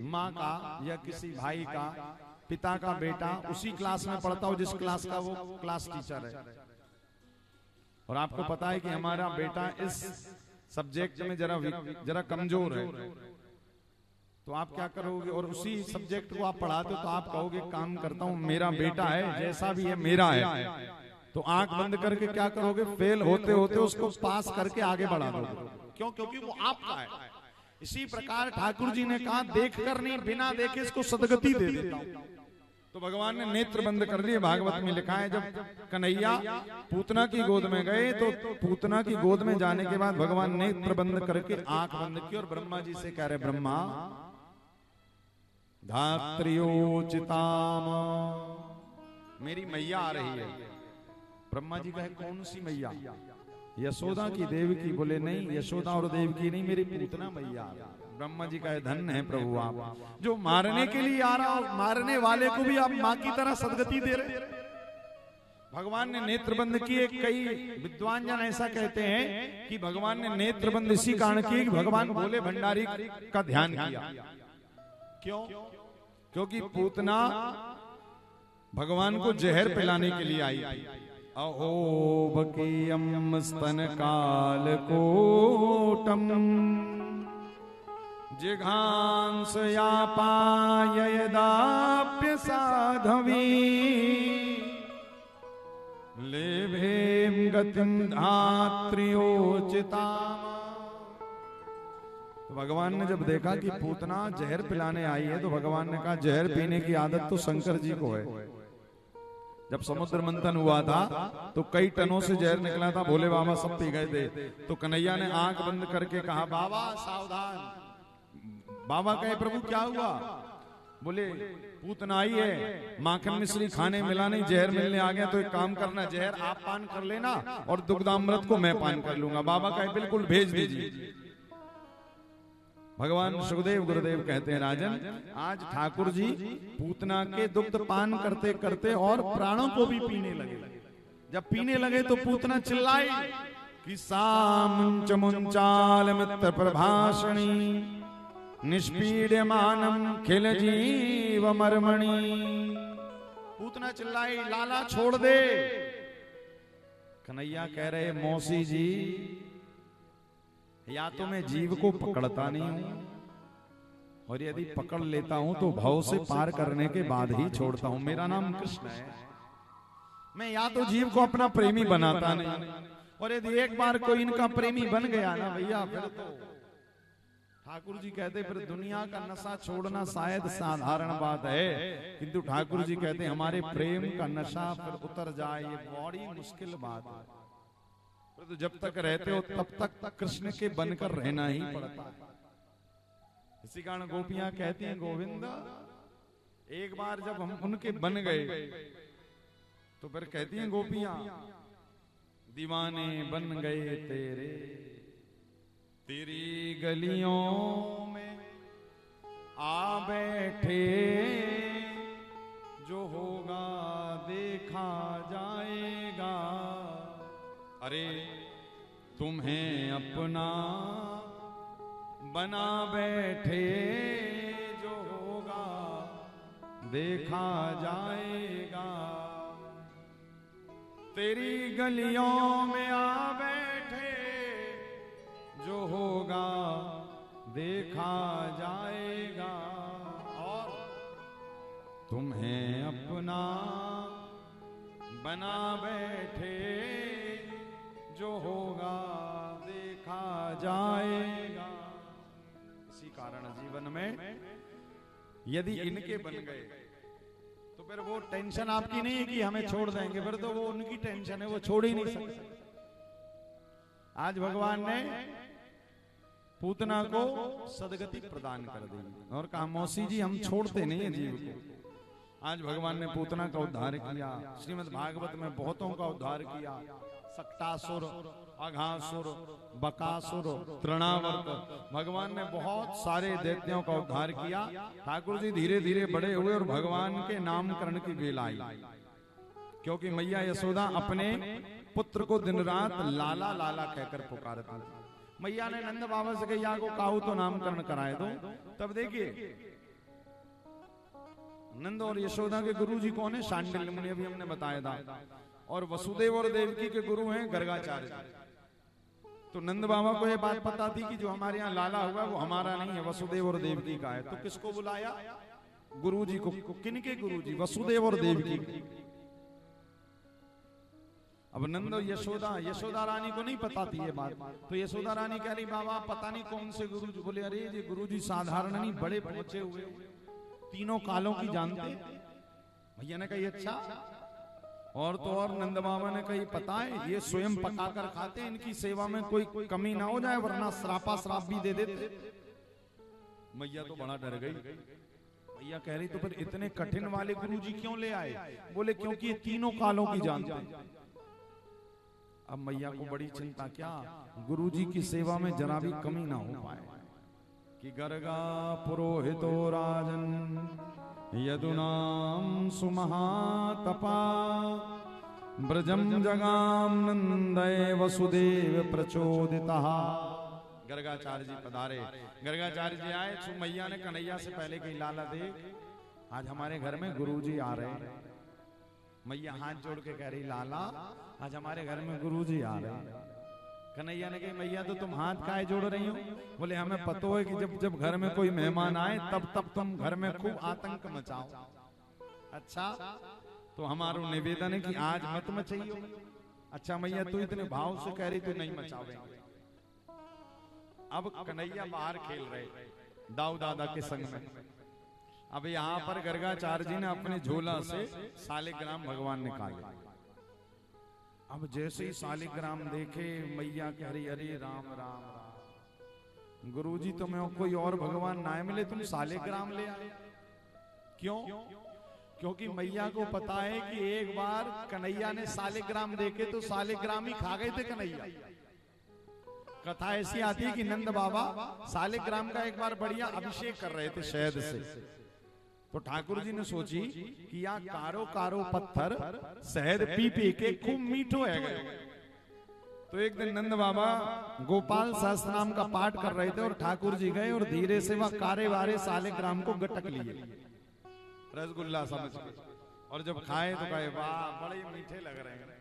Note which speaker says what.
Speaker 1: माँ का या किसी भाई का, पिता का बेटा उसी क्लास में पढ़ता हो जिस क्लास का वो क्लास टीचर है, और आपको पता है कि हमारा बेटा इस सब्जेक्ट में जरा कमजोर है, तो आप क्या करोगे? और उसी सब्जेक्ट को आप पढ़ाते हो तो आप कहोगे काम करता हूं, मेरा बेटा है, जैसा भी है मेरा है, तो आंख बंद करके क्या करोगे? फेल होते होते उसको पास करके आगे बढ़ा दोगे। क्यों? क्योंकि वो आपका है। इसी प्रकार ठाकुर जी ने कहा देख कर नहीं, बिना देखे इसको सदगति दे देता हूं। तो भगवान ने नेत्र बंद कर लिए। भागवत में लिखा है जब कन्हैया पूतना की गोद में गए तो पूतना की गोद में जाने के बाद भगवान नेत्र बंद करके आंख बंद की और ब्रह्मा जी से कह रहे, ब्रह्मा धात्र्योचिताम, मेरी मैया आ रही है। ब्रह्मा जी कहे कौन सी मैया? यशोदा की, देवकी। बोले नहीं, यशोदा और देवकी नहीं, मेरी पूतना मैया। ब्रह्मा जी कहे धन्य है प्रभु आप, जो मारने के लिए आ रहा हो, मारने वाले को भी आप माँ की तरह सदगति दे रहे। भगवान ने नेत्र बंद किए। कई विद्वान जन ऐसा कहते हैं कि भगवान ने नेत्र बंद इसी कारण किए कि भगवान भोले भंडारी का ध्यान किया। क्यों? क्योंकि पूतना भगवान को जहर पिलाने के लिए आई थी। अहो बकीयम स्तन काल कोटम जिघांस यापायदाप्य साधवी लेभेम गतिम धात्र्योचिता। तो भगवान ने जब देखा कि पूतना जहर पिलाने आई है तो भगवान ने कहा जहर पीने की आदत तो शंकर जी को है। जब समुद्र मंथन हुआ था तो कई टनों से जहर निकला था, भोले बाबा सब पी गए थे। तो कन्हैया ने आंख बंद करके कहा बाबा सावधान। बाबा कहे प्रभु क्या हुआ? बोले पूतना आई है, माखन मिश्री खाने मिला नहीं, जहर मिलने आ गया, तो एक काम करना, जहर आप पान कर लेना और दुग्धामृत को मैं पान कर लूंगा। बाबा कहे बिल्कुल भेज दीजिए। भगवान सुखदेव गुरुदेव कहते हैं राजन, आज ठाकुर जी पूतना के दुग्ध पान करते करते और प्राणों को भी पीने लगे। जब पीने लगे तो पूतना चिल्लाई कि सामुंच मुंचाल मित्र प्रभाषणी निष्पीड्यमानम खिल जीव मर्मणि। पूतना चिल्लाई लाला छोड़ दे। कन्हैया कह रहे मौसी जी या तो मैं जीव को पकड़ता नहीं हूं, और यदि पकड़ लेता हूं तो भव से पार करने के बाद ही छोड़ता हूं। मेरा नाम कृष्ण है। मैं या तो जीव को अपना प्रेमी बनाता नहीं, और यदि एक बार कोई इनका प्रेमी बन गया ना भैया, फिर तो ठाकुर जी कहते फिर दुनिया का नशा छोड़ना शायद साधारण बात है, किंतु ठाकुर जी कहते हमारे प्रेम का नशा फिर उतर जाए ये बड़ी मुश्किल बात है। तो जब तक रहते हो तब तक कृष्ण के बनकर रहना ही पड़ता है। इसी कारण गोपियां कहती हैं गोविंद, एक बार जब हम उनके बन गए तो फिर कहती हैं गोपियां दीवाने बन गए तेरे, तेरी गलियों में आ बैठे, जो होगा देखा जाएगा। अरे तुम्हें अपना बना बैठे, जो होगा देखा जाएगा। तेरी गलियों में आ बैठे, जो होगा देखा जाएगा। और तुम्हें अपना बना बैठे, जो होगा देखा जाएगा। इसी कारण जीवन में यदि इनके बन गए तो फिर वो टेंशन आपकी नहीं है कि हमें छोड़ देंगे, फिर तो वो उनकी टेंशन है, वो छोड़ ही नहीं सकते। आज भगवान ने पूतना को सदगति प्रदान कर दी और कहा मौसी जी हम छोड़ते नहीं है जीव को। आज भगवान ने पूतना का उद्धार किया। श्रीमद् भागवत में बहुतों का उद्धार किया। सक्टासुर, अघासुर, बकासुर, तृणावर्त, भगवान ने बहुत सारे दैत्यों का उद्धार किया। ठाकुर जी धीरे धीरे बड़े हुए और भगवान के नामकरण की बेला आई, क्योंकि मैया यशोदा अपने पुत्र को दिन रात लाला लाला कहकर पुकारती थी। मैया ने नंद बाबा से कहा को काहू तो नामकरण कराए दो। तब देखिए नंद और यशोदा के गुरु जी कौन है? शांडिल्य मुनि, अभी हमने बताया था। और वसुदेव और देवकी के गुरु हैं गर्गाचार्य। तो नंद बाबा को यह बात पता थी कि जो हमारे यहाँ लाला हुआ वो हमारा नहीं है, वसुदेव और देवकी का है। तो किसको बुलाया? गुरु जी को। किनके गुरु जी? वसुदेव और देवकी। अब नंद और यशोदा रानी को नहीं पता थी ये बात। तो यशोदा रानी कह रही बाबा पता नहीं कौन से गुरु जी। बोले अरे ये गुरु जी साधारण नहीं, बड़े पहुंचे हुए, तीनों कालों की जानते। भैया ने कही अच्छा। और तो और नंद बाबा ने कही पता है ये स्वयं पकाकर खाते, इनकी सेवा में कोई कमी ना हो जाए वरना श्राप भी दे देते। मैया तो बड़ा डर गई। मैया कह रही तो फिर इतने कठिन वाले गुरु जी क्यों ले आए? बोले क्योंकि ये तीनों कालों की जानते हैं। अब मैया को बड़ी चिंता, क्या गुरु जी की सेवा में जरा भी कमी ना हो पाए। कि गर्गा पुरोहितो राजन यदुनाम सुमहातपा ब्रजम जगाम नंदय वसुदेव प्रचोदिता। गर्गाचार्य जी पधारे। गर्गाचार्य जी आए। मैया ने कन्हैया से पहले कही लाला देख आज हमारे घर में गुरुजी आ रहे हैं। मैया हाथ जोड़ के कह रही लाला आज हमारे घर में गुरुजी आ रहे हैं। कन्हैया ने कही मैया तो तुम हाथ काहे जोड़ रही हो? बोले हमें पता है कि जब घर में कोई मेहमान आए तब तुम घर में खूब आतंक मचाओ। अच्छा तो हमारा निवेदन है कि आज मत मचाइयो। अच्छा मैया तू इतने भाव से कह रही तू नहीं मचावेंगे। अब कन्हैया बाहर खेल रहे दाऊ दादा के संग में। अब यहाँ पर गर्गाचार्य जी ने अपने झोला से शालिग्राम भगवान निकाले। अब जैसे ही शालिग्राम देखे मैया कह रही अरे राम राम राम गुरुजी तुम्हें कोई और भगवान ना मिले तुम शालिग्राम ले आए। क्यों? क्योंकि मैया को पता है कि एक बार कन्हैया ने शालिग्राम देखे तो शालिग्राम ही खा गए थे कन्हैया। कथा ऐसी आती है कि नंद बाबा शालिग्राम का एक बार बढ़िया अभिषेक कर रहे थे शहद से। तो ठाकुर जी ने सोची कि या कारो कारो पत्थर शहद पी पी के खूब मीठो है गए। तो एक दिन नंद बाबा गोपाल सहस्त्र नाम का पाठ कर रहे थे और ठाकुर जी गए और धीरे से वह कारे वारे शालिग्राम को गटक लिए रसगुल्ला समझ के। और जब खाए तो कहे वाह बड़े मीठे लग रहे हैं।